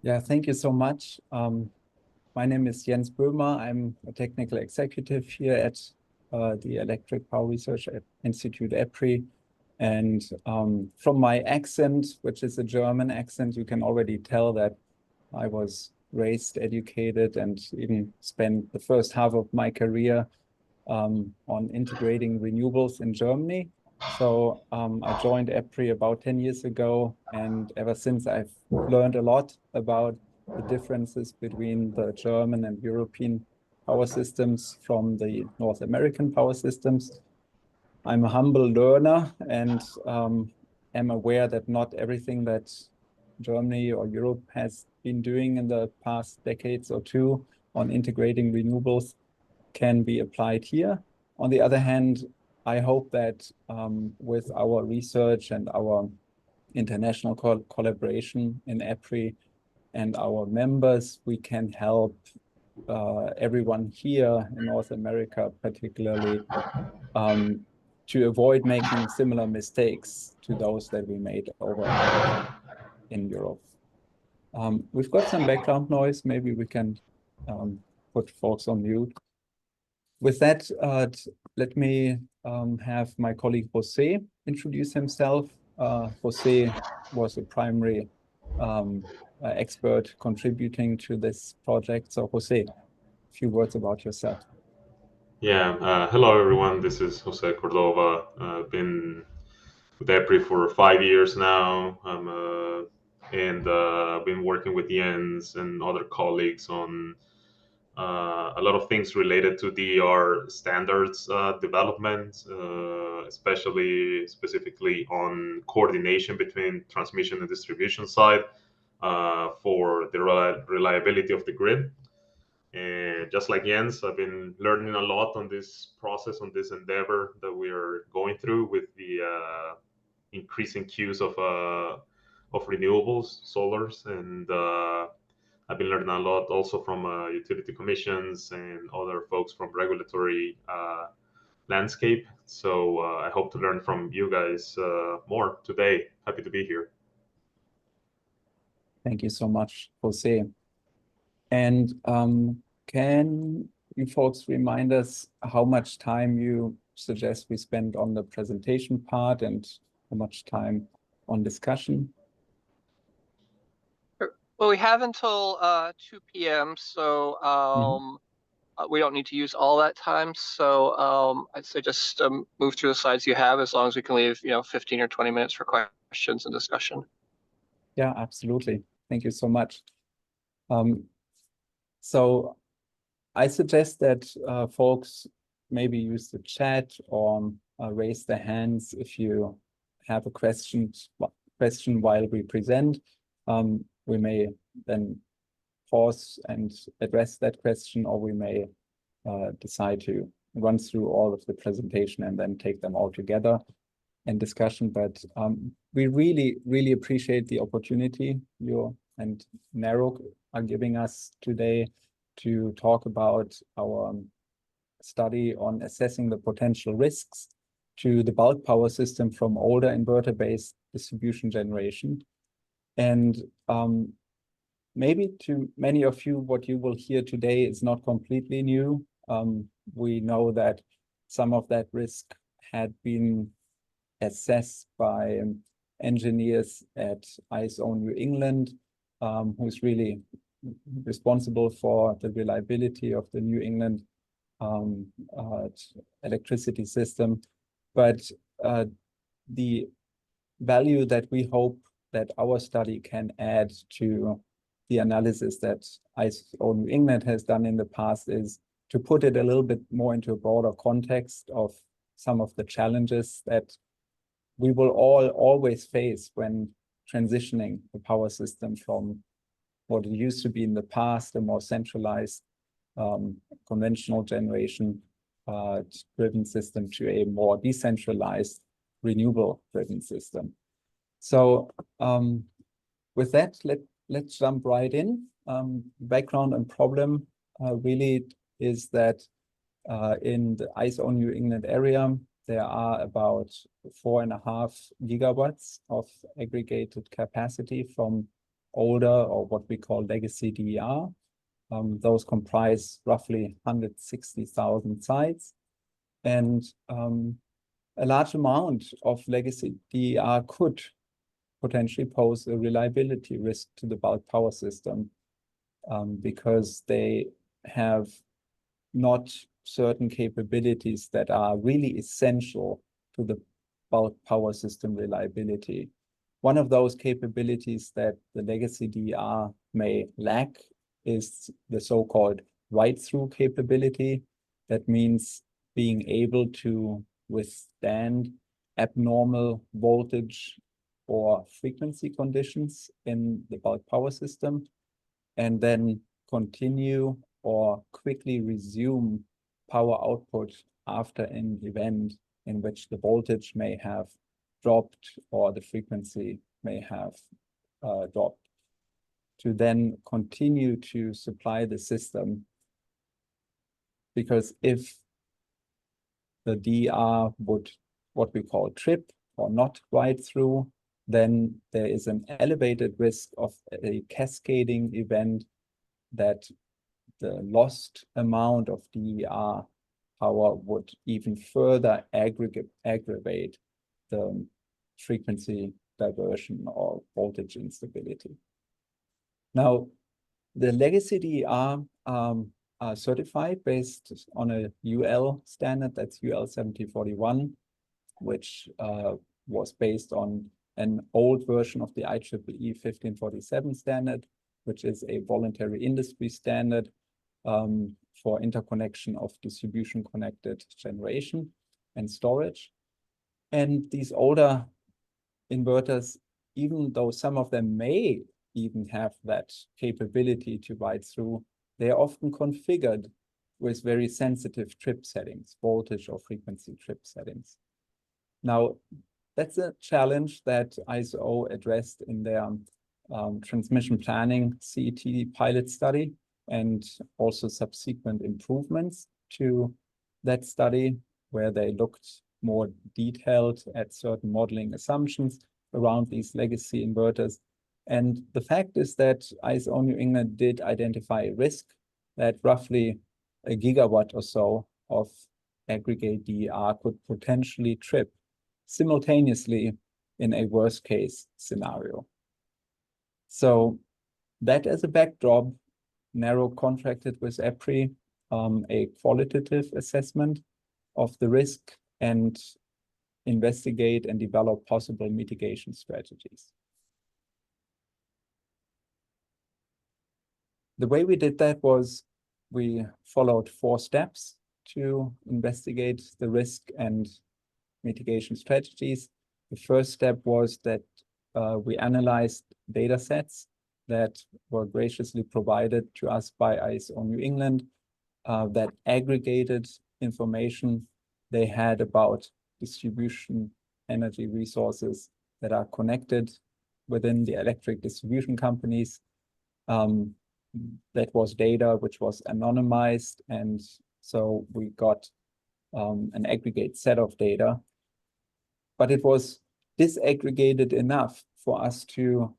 Yeah, thank you so much. My name is Jens Böhmer. I'm a technical executive here at the Electric Power Research Institute, EPRI. And from my accent, which is a German accent, you can already tell that I was raised, educated, and even spent the first half of my career on integrating renewables in Germany. So I joined EPRI about 10 years ago, and ever since I've learned a lot about the differences between the German and European power systems from the North American power systems. I'm a humble learner and am aware that not everything that Germany or Europe has been doing in the past decades or two on integrating renewables can be applied here. On the other hand, I hope that with our research and our international collaboration in EPRI and our members, we can help everyone here in North America, particularly, to avoid making similar mistakes to those that we made over in Europe. We've got some background noise. Maybe we can put folks on mute. With that, let me have my colleague Jose introduce himself. Jose was a primary expert contributing to this project. So Jose, a few words about yourself. Yeah, hello everyone. This is Jose Cordova. I've been with EPRI for 5 years now. I've been working with Jens and other colleagues on a lot of things related to DER standards development, specifically on coordination between transmission and distribution side for the reliability of the grid. And just like Jens, I've been learning a lot on this process, on this endeavor that we are going through with the increasing queues of renewables, solars, and I've been learning a lot also from utility commissions and other folks from regulatory landscape. So I hope to learn from you guys more today. Happy to be here. Thank you so much, Jose. And can you folks remind us how much time you suggest we spend on the presentation part and how much time on discussion? Well, we have until 2 p.m., so we don't need to use all that time. So I'd say just move through the slides you have, as long as we can leave 15 or 20 minutes for questions and discussion. Yeah, absolutely. Thank you so much. So I suggest that folks maybe use the chat or raise their hands if you have a question while we present. We may then pause and address that question, or we may decide to run through all of the presentation and then take them all together in discussion. But we really, really appreciate the opportunity you and NARUC are giving us today to talk about our study on assessing the potential risks to the bulk power system from older inverter-based distribution generation. And maybe to many of you, what you will hear today is not completely new. We know that some of that risk had been assessed by engineers at ISO New England, who's really responsible for the reliability of the New England electricity system. But the value that we hope that our study can add to the analysis that ISO New England has done in the past is to put it a little bit more into a broader context of some of the challenges that we will all always face when transitioning the power system from what it used to be in the past, a more centralized conventional generation driven system, to a more decentralized renewable driven system. So with that, let's jump right in. Background and problem really is that in the ISO New England area, there are about 4.5 gigawatts of aggregated capacity from older, or what we call legacy DER. Those comprise roughly 160,000 sites. And a large amount of legacy DER could potentially pose a reliability risk to the bulk power system, because they have not certain capabilities that are really essential to the bulk power system reliability. One of those capabilities that the legacy DER may lack is the so-called write-through capability. That means being able to withstand abnormal voltage or frequency conditions in the bulk power system, and then continue or quickly resume power output after an event in which the voltage may have dropped or the frequency may have dropped, to then continue to supply the system. Because if the DER would, what we call trip or not write through, then there is an elevated risk of a cascading event that the lost amount of DER power would even further aggravate the frequency diversion or voltage instability. Now, the legacy DER are certified based on a UL standard, that's UL 7041, which was based on an old version of the IEEE 1547 standard, which is a voluntary industry standard for interconnection of distribution-connected generation and storage. And these older inverters, even though some of them may even have that capability to write through, they are often configured with very sensitive trip settings, voltage or frequency trip settings. Now, that's a challenge that ISO addressed in their transmission planning CET pilot study, and also subsequent improvements to that study, where they looked more detailed at certain modeling assumptions around these legacy inverters. And the fact is that ISO New England did identify a risk that roughly a gigawatt or so of aggregate DER could potentially trip simultaneously in a worst case scenario. So that as a backdrop, NARUC contracted with EPRI a qualitative assessment of the risk and investigate and develop possible mitigation strategies. The way we did that was we followed 4 steps to investigate the risk and mitigation strategies. The first step was that we analyzed data sets that were graciously provided to us by ISO New England that aggregated information they had about distribution energy resources that are connected within the electric distribution companies. That was data which was anonymized, and so we got an aggregate set of data. But it was disaggregated enough for us to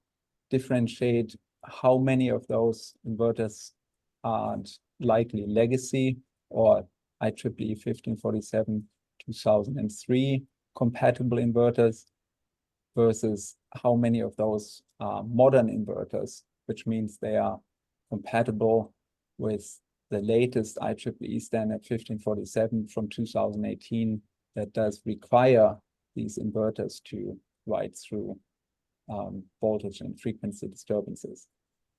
differentiate how many of those inverters are likely legacy or IEEE 1547-2003 compatible inverters versus how many of those are modern inverters, which means they are compatible with the latest IEEE standard 1547 from 2018 that does require these inverters to write through voltage and frequency disturbances.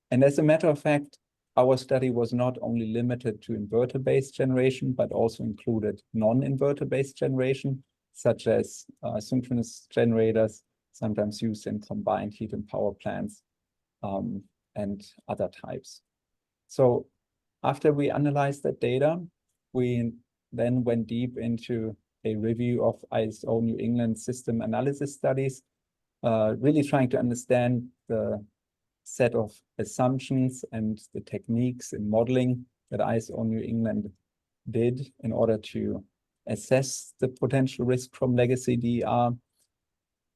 And as a matter of fact, our study was not only limited to inverter-based generation, but also included non-inverter-based generation, such as synchronous generators, sometimes used in combined heat and power plants, and other types. So after we analyzed that data, we then went deep into a review of ISO New England system analysis studies, really trying to understand the set of assumptions and the techniques in modeling that ISO New England did in order to assess the potential risk from legacy DER.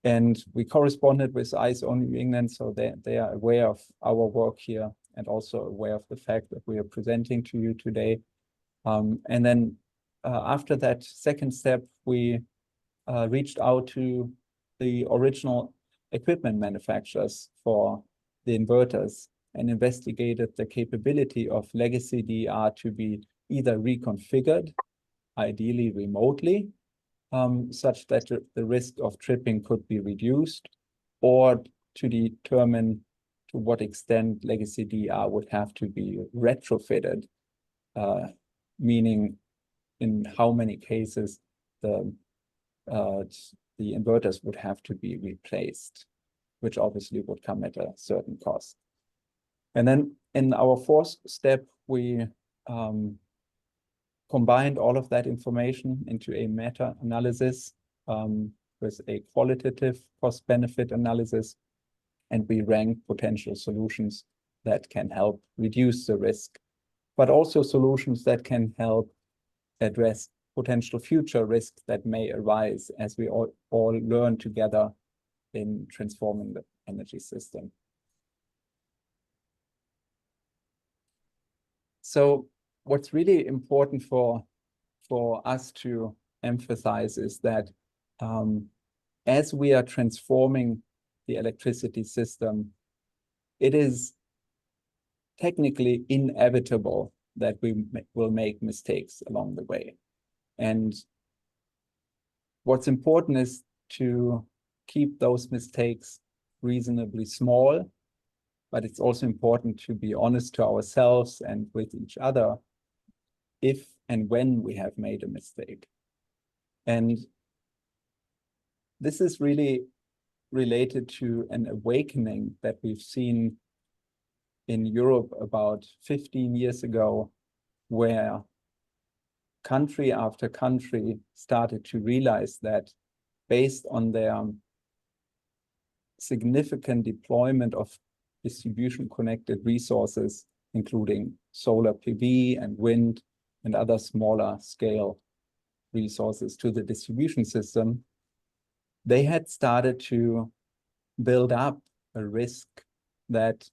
And we corresponded with ISO New England, so they are aware of our work here and also aware of the fact that we are presenting to you today. And then after that second step, we reached out to the original equipment manufacturers for the inverters and investigated the capability of legacy DER to be either reconfigured, ideally remotely, such that the risk of tripping could be reduced, or to determine to what extent legacy DER would have to be retrofitted, meaning in how many cases the inverters would have to be replaced, which obviously would come at a certain cost. And then in our fourth step, we combined all of that information into a meta-analysis with a qualitative cost-benefit analysis, and we ranked potential solutions that can help reduce the risk, but also solutions that can help address potential future risks that may arise as we all learn together in transforming the energy system. So what's really important for us to emphasize is that as we are transforming the electricity system, it is technically inevitable that we will make mistakes along the way. And what's important is to keep those mistakes reasonably small, but it's also important to be honest to ourselves and with each other if and when we have made a mistake. And this is really related to an awakening that we've seen in Europe about 15 years ago, where country after country started to realize that based on their significant deployment of distribution-connected resources, including solar PV and wind and other smaller scale resources to the distribution system, they had started to build up a risk that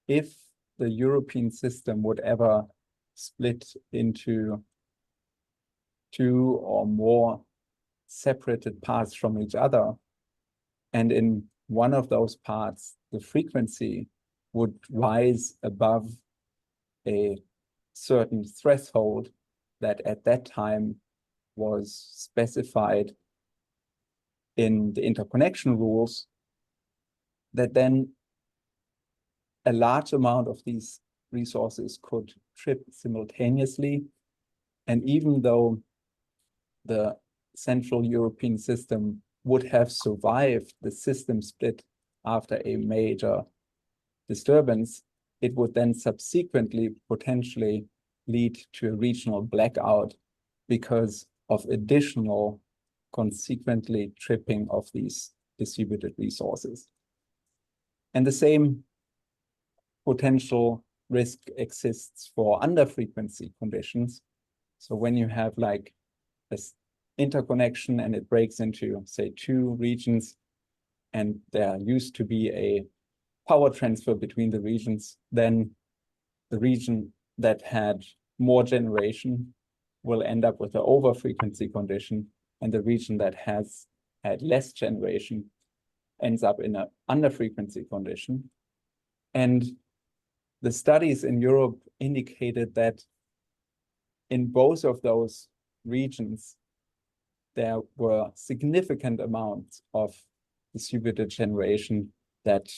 if the European system would ever split into two or more separated parts from each other, and in one of those parts, the frequency would rise above a certain threshold that at that time was specified in the interconnection rules, that then a large amount of these resources could trip simultaneously. And even though the Central European system would have survived the system split after a major disturbance, it would then subsequently potentially lead to a regional blackout because of additional consequently tripping of these distributed resources. And the same potential risk exists for under-frequency conditions. So when you have like this interconnection and it breaks into, say, two regions, and there used to be a power transfer between the regions, then the region that had more generation will end up with an over-frequency condition, and the region that has had less generation ends up in an under-frequency condition. And the studies in Europe indicated that in both of those regions, there were significant amounts of distributed generation that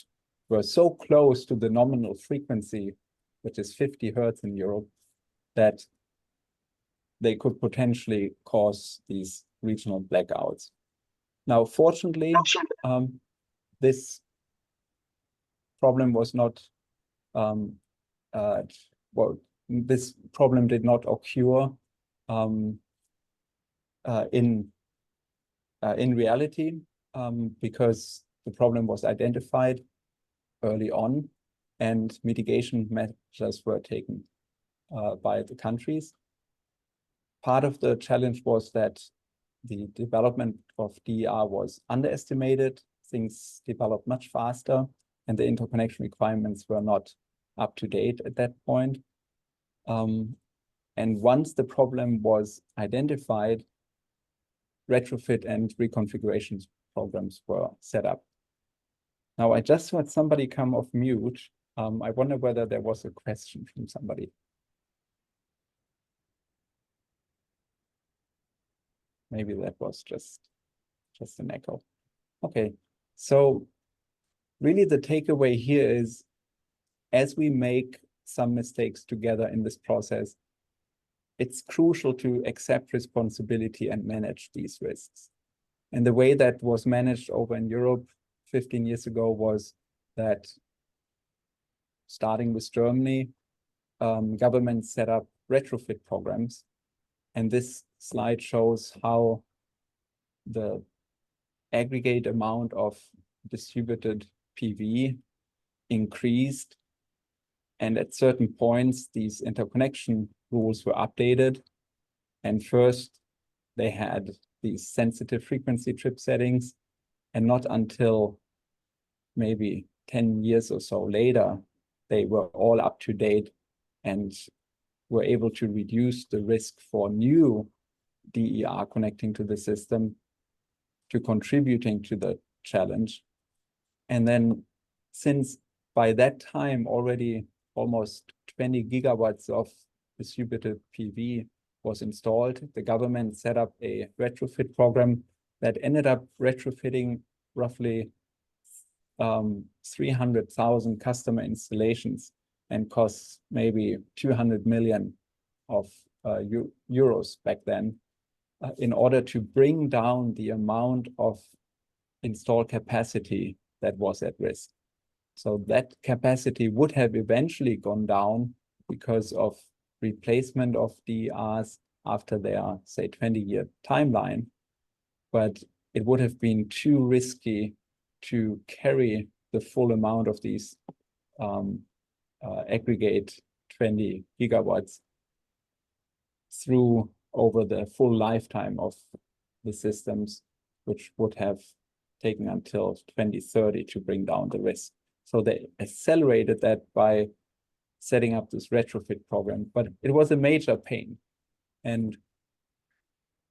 were so close to the nominal frequency, which is 50 hertz in Europe, that they could potentially cause these regional blackouts. Now, fortunately, this problem was not, well, this problem did not occur in reality, because the problem was identified early on and mitigation measures were taken by the countries. Part of the challenge was that the development of DER was underestimated things developed much faster, and the interconnection requirements were not up to date at that point. And once the problem was identified, retrofit and reconfiguration programs were set up. Now, I just heard somebody come off mute. I wonder whether there was a question from somebody. Maybe that was just an echo. Okay, so really the takeaway here is, as we make some mistakes together in this process, it's crucial to accept responsibility and manage these risks. And the way that was managed over in Europe 15 years ago was that, starting with Germany, government set up retrofit programs. And this slide shows how the aggregate amount of distributed PV increased. And at certain points, these interconnection rules were updated. And first, they had these sensitive frequency trip settings. And not until maybe 10 years or so later, they were all up to date and were able to reduce the risk for new DER connecting to the system to contributing to the challenge. And then, since by that time already almost 20 gigawatts of distributed PV was installed, the government set up a retrofit program that ended up retrofitting roughly 300,000 customer installations and costs maybe 200 million of euros back then, in order to bring down the amount of installed capacity that was at risk. So that capacity would have eventually gone down because of replacement of DERs after their, say, 20-year timeline. But it would have been too risky to carry the full amount of these aggregate 20 gigawatts through over the full lifetime of the systems, which would have taken until 2030 to bring down the risk. So they accelerated that by setting up this retrofit program, but it was a major pain. And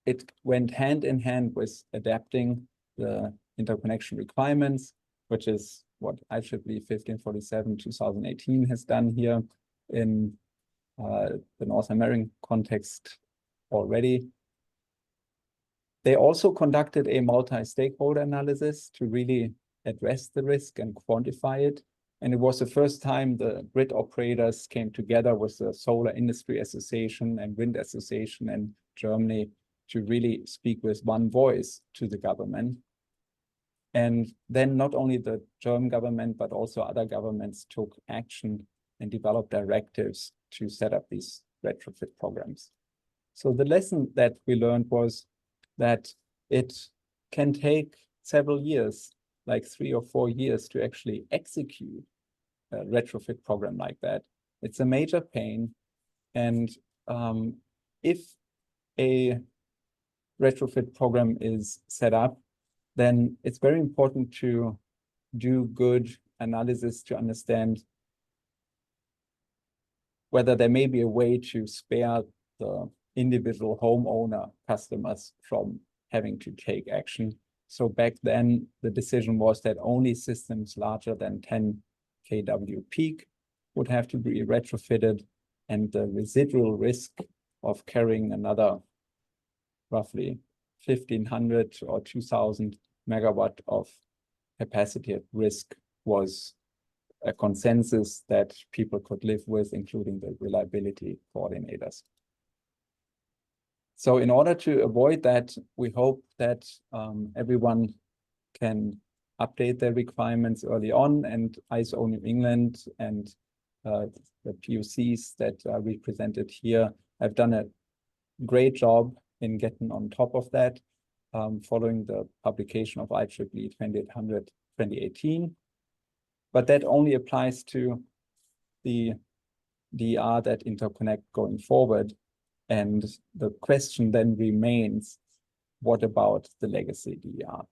it went hand in hand with adapting the interconnection requirements, which is what IEEE 1547/2018 has done here in the North American context already. They also conducted a multi-stakeholder analysis to really address the risk and quantify it. And it was the first time the grid operators came together with the Solar Industry Association and Wind Association in Germany to really speak with one voice to the government. And then not only the German government, but also other governments took action and developed directives to set up these retrofit programs. So the lesson that we learned was that it can take several years, like 3 or 4 years, to actually execute a retrofit program like that. It's a major pain. And if a retrofit program is set up, then it's very important to do good analysis to understand whether there may be a way to spare the individual homeowner customers from having to take action. So back then, the decision was that only systems larger than 10 kW peak would have to be retrofitted, and the residual risk of carrying another roughly 1,500 or 2,000 megawatt of capacity at risk was a consensus that people could live with, including the reliability coordinators. So in order to avoid that, we hope that everyone can update their requirements early on, and ISO New England and the PUCs that are represented here have done a great job in getting on top of that, following the publication of IEEE 2800 2018. But that only applies to the DER that interconnect going forward. And the question then remains, what about the legacy DER?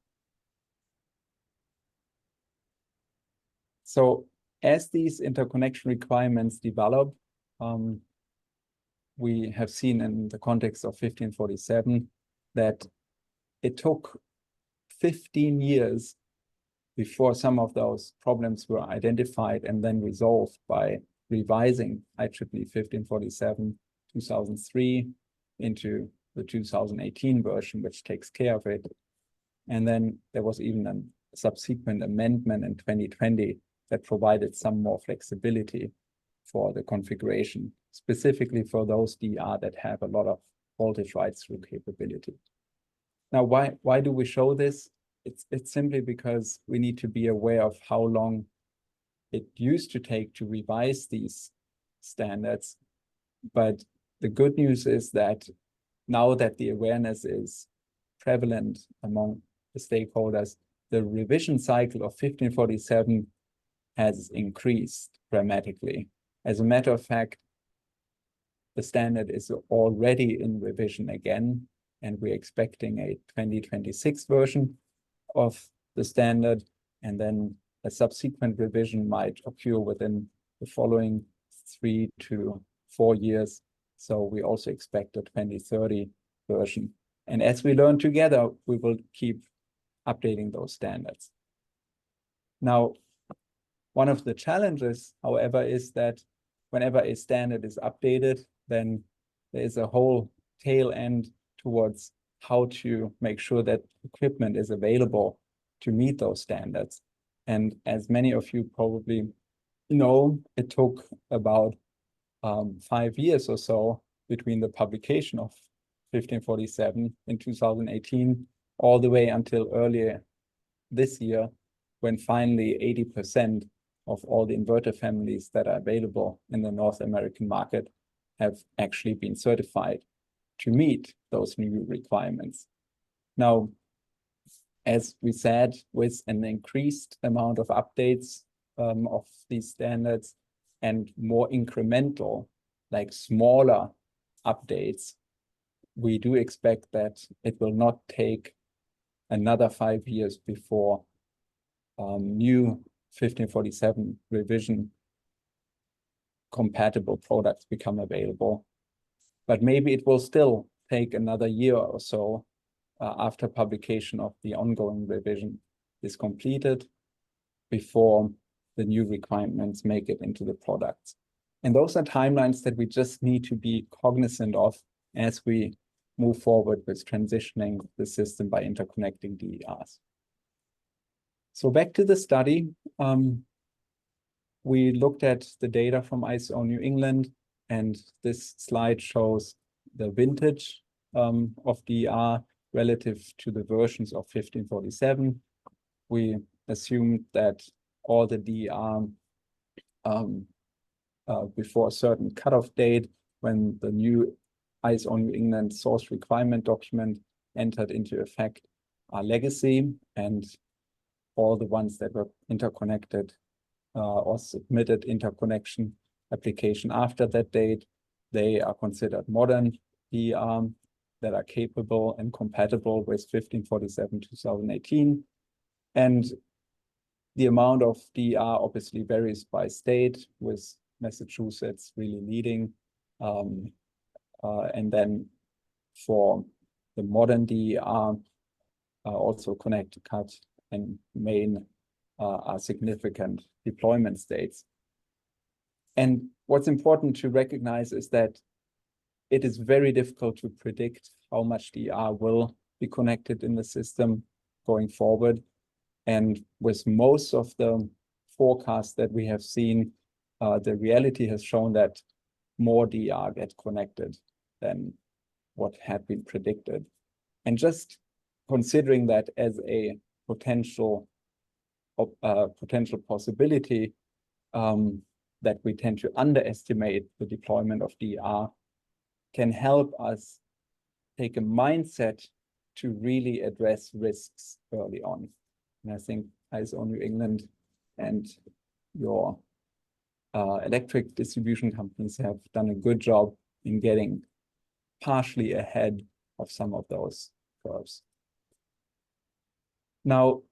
So as these interconnection requirements develop, we have seen in the context of 1547 that it took 15 years before some of those problems were identified and then resolved by revising IEEE 1547 2003 into the 2018 version, which takes care of it. And then there was even a subsequent amendment in 2020 that provided some more flexibility for the configuration, specifically for those DR that have a lot of voltage write-through capability. Now, why do we show this? It's simply because we need to be aware of how long it used to take to revise these standards. But the good news is that now that the awareness is prevalent among the stakeholders, the revision cycle of 1547 has increased dramatically. As a matter of fact, the standard is already in revision again, and we're expecting a 2026 version of the standard, and then a subsequent revision might occur within the following 3 to 4 years. So we also expect a 2030 version. And as we learn together, we will keep updating those standards. Now, one of the challenges, however, is that whenever a standard is updated, then there is a whole tail end towards how to make sure that equipment is available to meet those standards. And as many of you probably know, it took about 5 years or so between the publication of 1547 in 2018 all the way until earlier this year, when finally 80% of all the inverter families that are available in the North American market have actually been certified to meet those new requirements. Now, as we said, with an increased amount of updates of these standards and more incremental, like smaller updates, we do expect that it will not take another 5 years before new 1547 revision compatible products become available. But maybe it will still take another year or so after publication of the ongoing revision is completed before the new requirements make it into the products. And those are timelines that we just need to be cognizant of as we move forward with transitioning the system by interconnecting DERs. So back to the study, we looked at the data from ISO New England, and this slide shows the vintage of DER relative to the versions of 1547. We assumed that all the DER before a certain cutoff date, when the new ISO New England source requirement document entered into effect, are legacy, and all the ones that were interconnected or submitted interconnection application after that date, they are considered modern DER that are capable and compatible with 1547 2018. And the amount of DER obviously varies by state, with Massachusetts really leading. And then for the modern DER, also Connecticut and Maine are significant deployment states. And what's important to recognize is that it is very difficult to predict how much DER will be connected in the system going forward. And with most of the forecasts that we have seen, the reality has shown that more DER get connected than what had been predicted. And just considering that as a potential possibility, that we tend to underestimate the deployment of DER, can help us take a mindset to really address risks early on. And I think ISO New England and your electric distribution companies have done a good job in getting partially ahead of some of those curves. Now,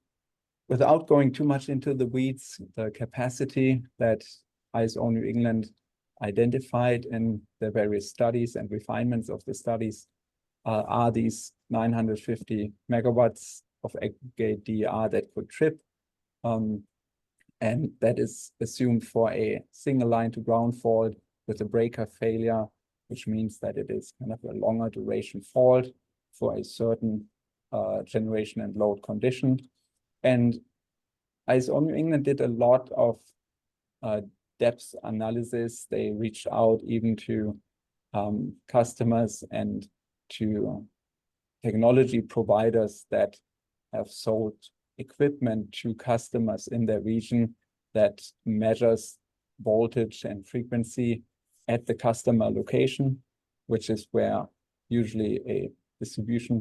Without going too much into the weeds, the capacity that ISO New England identified in the various studies and refinements of the studies are these 950 megawatts of aggregate DER that could trip. And that is assumed for a single line to ground fault with a breaker failure, which means that it is kind of a longer duration fault for a certain generation and load condition. And ISO New England did a lot of depth analysis. They reached out even to customers and to technology providers that have sold equipment to customers in their region that measures voltage and frequency at the customer location, which is where usually a distribution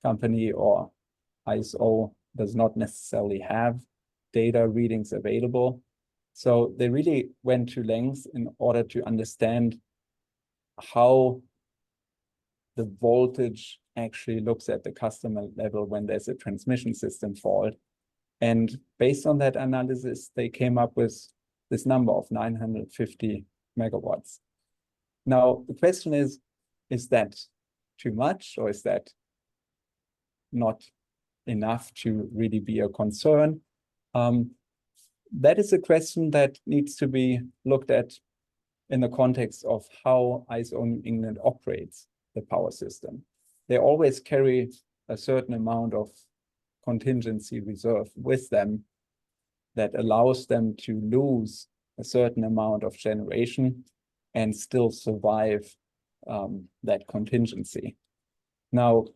company or ISO does not necessarily have data readings available. So they really went to lengths in order to understand how the voltage actually looks at the customer level when there's a transmission system fault. And based on that analysis, they came up with this number of 950 megawatts. Now, the question is that too much, or is that not enough to really be a concern? That is a question that needs to be looked at in the context of how ISO New England operates the power system. They always carry a certain amount of contingency reserve with them that allows them to lose a certain amount of generation and still survive that contingency. Now,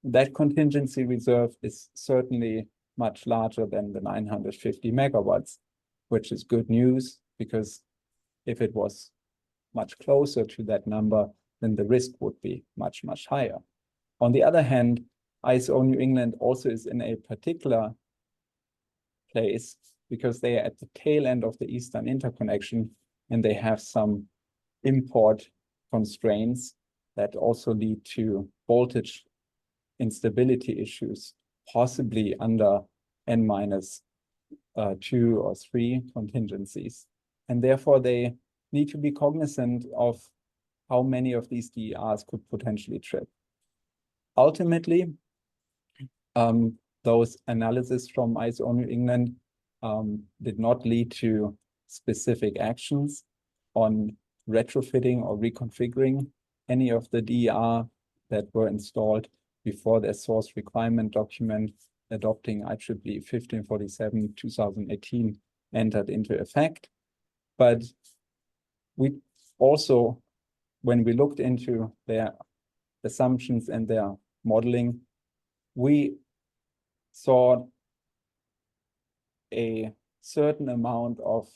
that contingency reserve is certainly much larger than the 950 megawatts, which is good news, because if it was much closer to that number, then the risk would be much, much higher. On the other hand, ISO New England also is in a particular place because they are at the tail end of the Eastern interconnection, and they have some import constraints that also lead to voltage instability issues, possibly under N-2 or 3 contingencies. And therefore, they need to be cognizant of how many of these DERs could potentially trip. Ultimately, those analyses from ISO New England did not lead to specific actions on retrofitting or reconfiguring any of the DER that were installed before their source requirement document adopting IEEE 1547/2018 entered into effect. But we also, when we looked into their assumptions and their modeling, we saw a certain amount of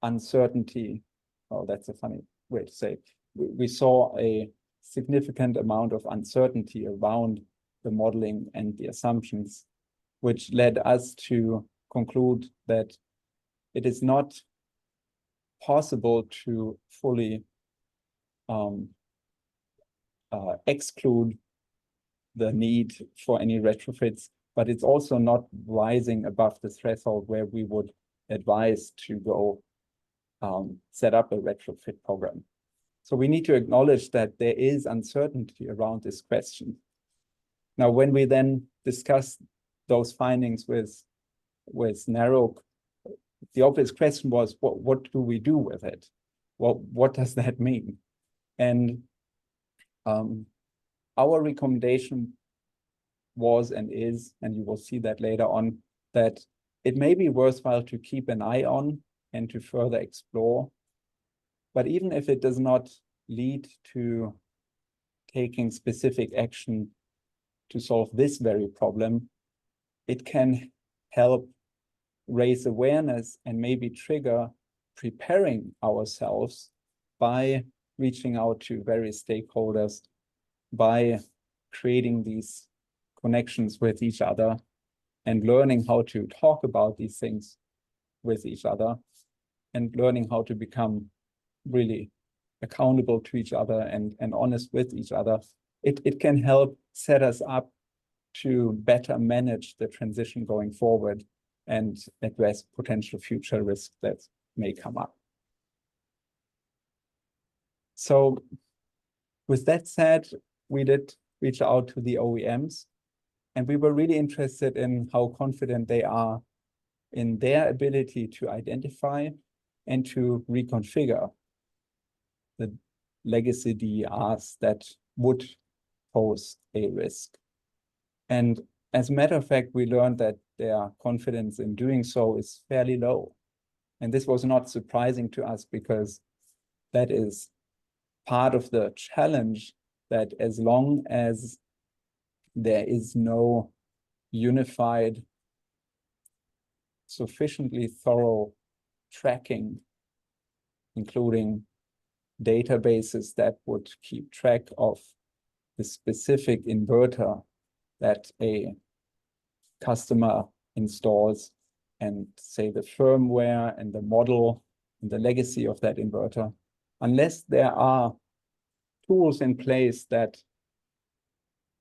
uncertainty. Oh, that's a funny way to say it. We saw a significant amount of uncertainty around the modeling and the assumptions, which led us to conclude that it is not possible to fully exclude the need for any retrofits, but it's also not rising above the threshold where we would advise to go set up a retrofit program. So we need to acknowledge that there is uncertainty around this question. Now, when we then discuss those findings with NARUC, the obvious question was, what do we do with it? Well, what does that mean? And our recommendation was and is, and you will see that later on, that it may be worthwhile to keep an eye on and to further explore. But even if it does not lead to taking specific action to solve this very problem, it can help raise awareness and maybe trigger preparing ourselves by reaching out to various stakeholders, by creating these connections with each other and learning how to talk about these things with each other and learning how to become really accountable to each other and honest with each other. It can help set us up to better manage the transition going forward and address potential future risks that may come up. So with that said, we did reach out to the OEMs, and we were really interested in how confident they are in their ability to identify and to reconfigure the legacy DERs that would pose a risk. And as a matter of fact, we learned that their confidence in doing so is fairly low. And this was not surprising to us, because that is part of the challenge, that as long as there is no unified, sufficiently thorough tracking, including databases that would keep track of the specific inverter that a customer installs, and say the firmware and the model and the legacy of that inverter, unless there are tools in place that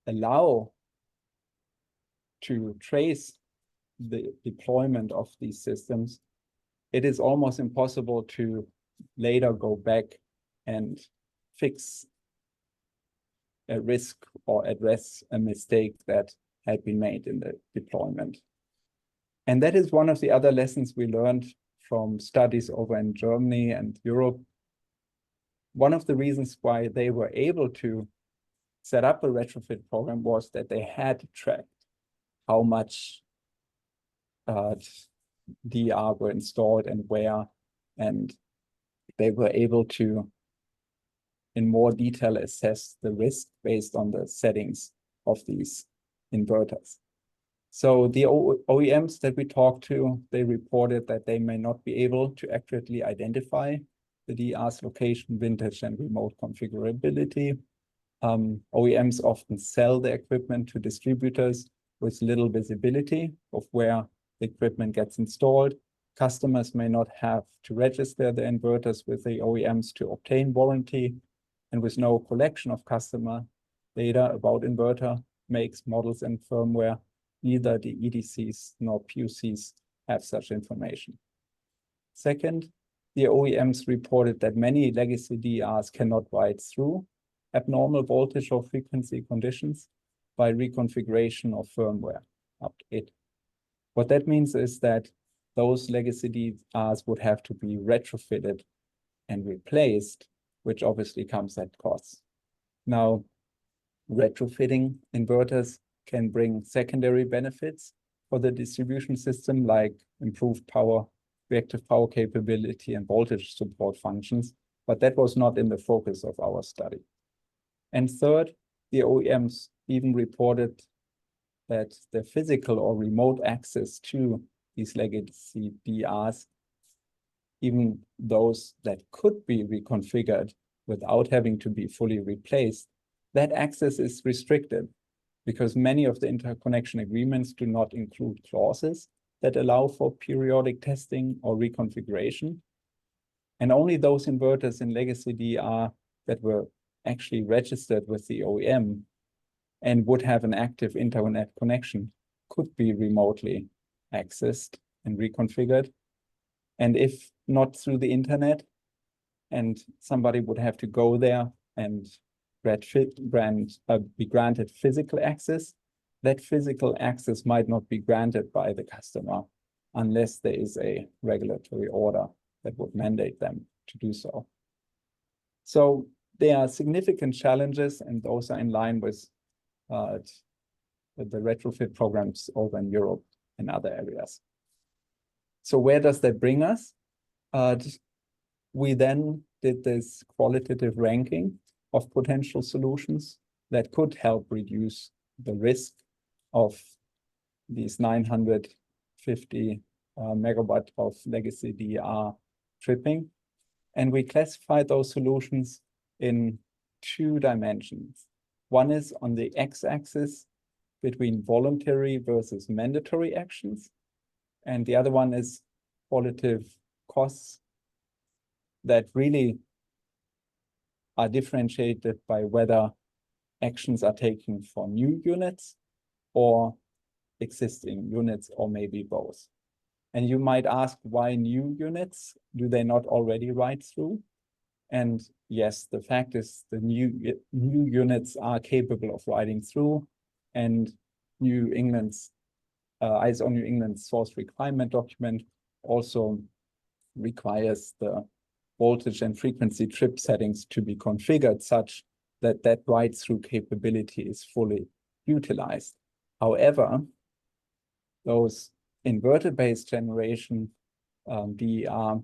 allow to trace the deployment of these systems, it is almost impossible to later go back and fix a risk or address a mistake that had been made in the deployment. And that is one of the other lessons we learned from studies over in Germany and Europe. One of the reasons why they were able to set up a retrofit program was that they had tracked how much DR were installed and where, and they were able to, in more detail, assess the risk based on the settings of these inverters. So the OEMs that we talked to, they reported that they may not be able to accurately identify the DR's location, vintage, and remote configurability. OEMs often sell the equipment to distributors with little visibility of where the equipment gets installed. Customers may not have to register the inverters with the OEMs to obtain warranty, and with no collection of customer data about inverter makes, models, and firmware, neither the EDCs nor PUCs have such information. Second, the OEMs reported that many legacy DRs cannot ride through abnormal voltage or frequency conditions by reconfiguration of firmware update. What that means is that those legacy DRs would have to be retrofitted and replaced, which obviously comes at costs. Now, retrofitting inverters can bring secondary benefits for the distribution system, like improved power, reactive power capability, and voltage support functions, but that was not in the focus of our study. And third, the OEMs even reported that the physical or remote access to these legacy DRs, even those that could be reconfigured without having to be fully replaced, that access is restricted, because many of the interconnection agreements do not include clauses that allow for periodic testing or reconfiguration. And only those inverters in legacy DR that were actually registered with the OEM and would have an active internet connection could be remotely accessed and reconfigured. And if not through the internet, and somebody would have to go there and be granted physical access, that physical access might not be granted by the customer unless there is a regulatory order that would mandate them to do so. So there are significant challenges, and those are in line with the retrofit programs over in Europe and other areas. So where does that bring us? We then did this qualitative ranking of potential solutions that could help reduce the risk of these 950 megawatt of legacy DR tripping. And we classified those solutions in two dimensions. One is on the x-axis between voluntary versus mandatory actions. And the other one is qualitative costs that really are differentiated by whether actions are taken for new units or existing units, or maybe both. And you might ask, why new units? Do they not already write through? And yes, the fact is the new units are capable of writing through, and ISO New England's source requirement document also requires the voltage and frequency trip settings to be configured such that that write-through capability is fully utilized. However, those inverter-based generation DER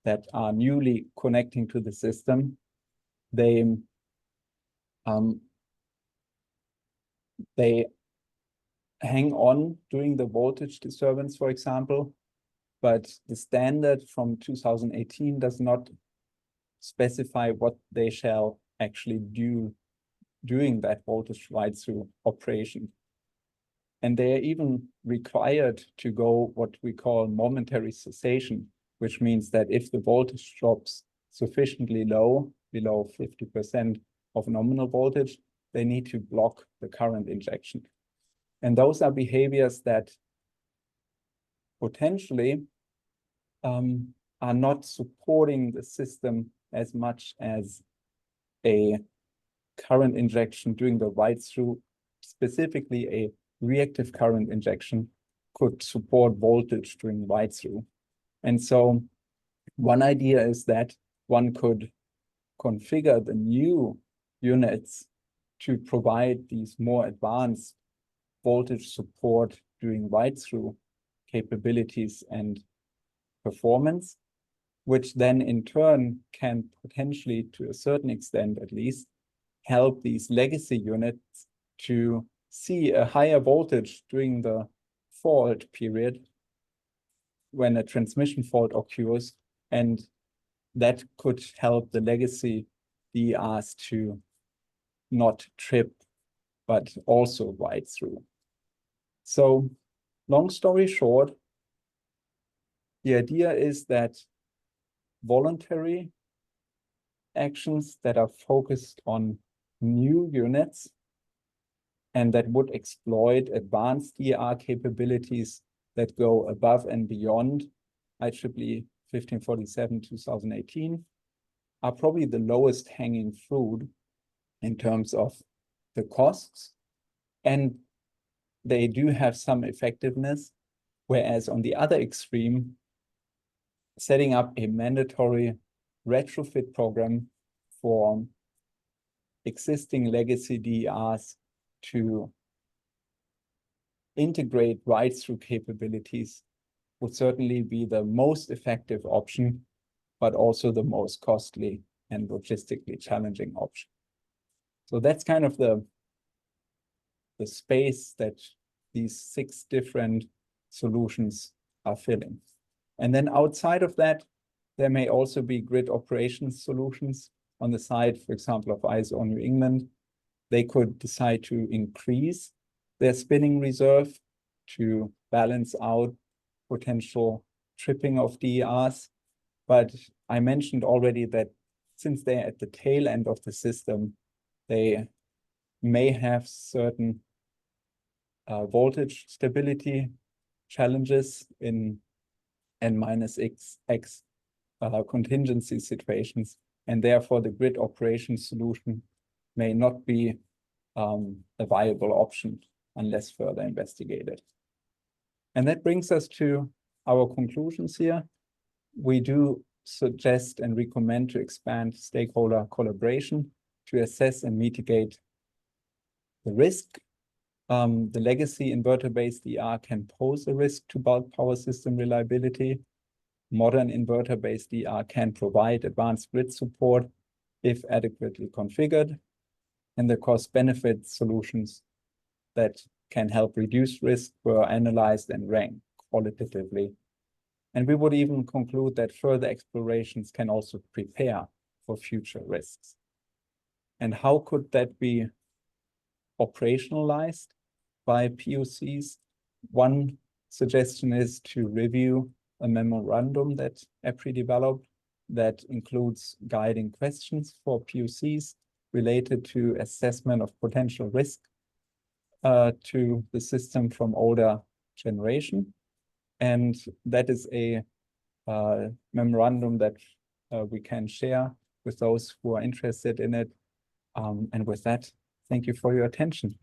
that are newly connecting to the system, they hang on during the voltage disturbance, for example, but the standard from 2018 does not specify what they shall actually do during that voltage write-through operation. And they are even required to go what we call momentary cessation, which means that if the voltage drops sufficiently low, below 50% of nominal voltage, they need to block the current injection. And those are behaviors that potentially are not supporting the system as much as a current injection during the write-through, specifically a reactive current injection, could support voltage during write-through. And so one idea is that one could configure the new units to provide these more advanced voltage support during write-through capabilities and performance, which then in turn can potentially, to a certain extent at least, help these legacy units to see a higher voltage during the fault period when a transmission fault occurs, and that could help the legacy DERs to not trip, but also write through. So long story short, the idea is that voluntary actions that are focused on new units and that would exploit advanced DER capabilities that go above and beyond IEEE 1547 2018 are probably the lowest hanging fruit in terms of the costs, and they do have some effectiveness, whereas on the other extreme, setting up a mandatory retrofit program for existing legacy DERs to integrate write-through capabilities would certainly be the most effective option, but also the most costly and logistically challenging option. So that's kind of the space that these 6 different solutions are filling. And then outside of that, there may also be grid operations solutions on the side, for example, of ISO New England. They could decide to increase their spinning reserve to balance out potential tripping of DERs. But I mentioned already that since they're at the tail end of the system, they may have certain voltage stability challenges in N-X contingency situations, and therefore the grid operation solution may not be a viable option unless further investigated. And that brings us to our conclusions here. We do suggest and recommend to expand stakeholder collaboration to assess and mitigate the risk. The legacy inverter-based DER can pose a risk to bulk power system reliability. Modern inverter-based DER can provide advanced grid support if adequately configured, and the cost-benefit solutions that can help reduce risk were analyzed and ranked qualitatively. And we would even conclude that further explorations can also prepare for future risks. And how could that be operationalized by POCs? One suggestion is to review a memorandum that EPRI developed that includes guiding questions for POCs related to assessment of potential risk to the system from older generation. And that is a memorandum that we can share with those who are interested in it. And with that, thank you for your attention.